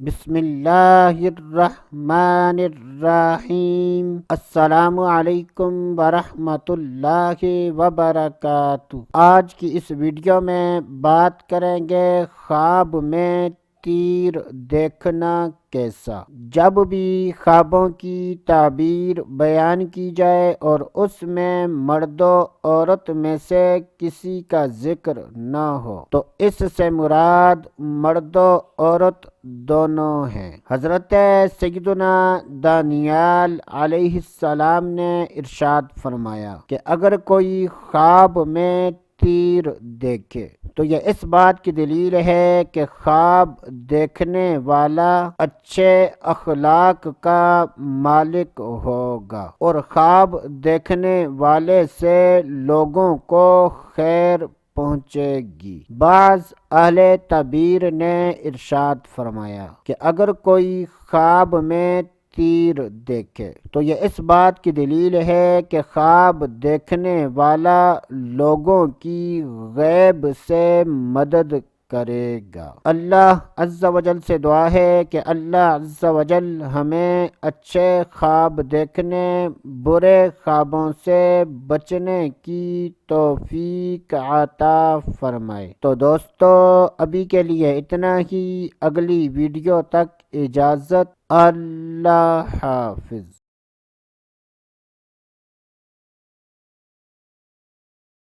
بسم اللہ الرحمن الرحیم۔ السلام علیکم ورحمۃ اللہ وبرکاتہ۔ آج کی اس ویڈیو میں بات کریں گے خواب میں تیر دیکھنا کیسا۔ جب بھی خوابوں کی تعبیر بیان کی جائے اور اس میں مرد و عورت میں سے کسی کا ذکر نہ ہو تو اس سے مراد مرد و عورت دونوں ہیں۔ حضرت سیدنا دانیال علیہ السلام نے ارشاد فرمایا کہ اگر کوئی خواب میں تیر دیکھے تو یہ اس بات کی دلیل ہے کہ خواب دیکھنے والا اچھے اخلاق کا مالک ہوگا اور خواب دیکھنے والے سے لوگوں کو خیر پہنچے گی۔ بعض اہل تعبیر نے ارشاد فرمایا کہ اگر کوئی خواب میں تیر دیکھے تو یہ اس بات کی دلیل ہے کہ خواب دیکھنے والا لوگوں کی غیب سے مدد کرے گا۔ اللہ عز و جل سے دعا ہے کہ اللہ عز و جل ہمیں اچھے خواب دیکھنے، برے خوابوں سے بچنے کی توفیق عطا فرمائے۔ تو دوستو ابھی کے لیے اتنا ہی، اگلی ویڈیو تک اجازت، اللہ حافظ۔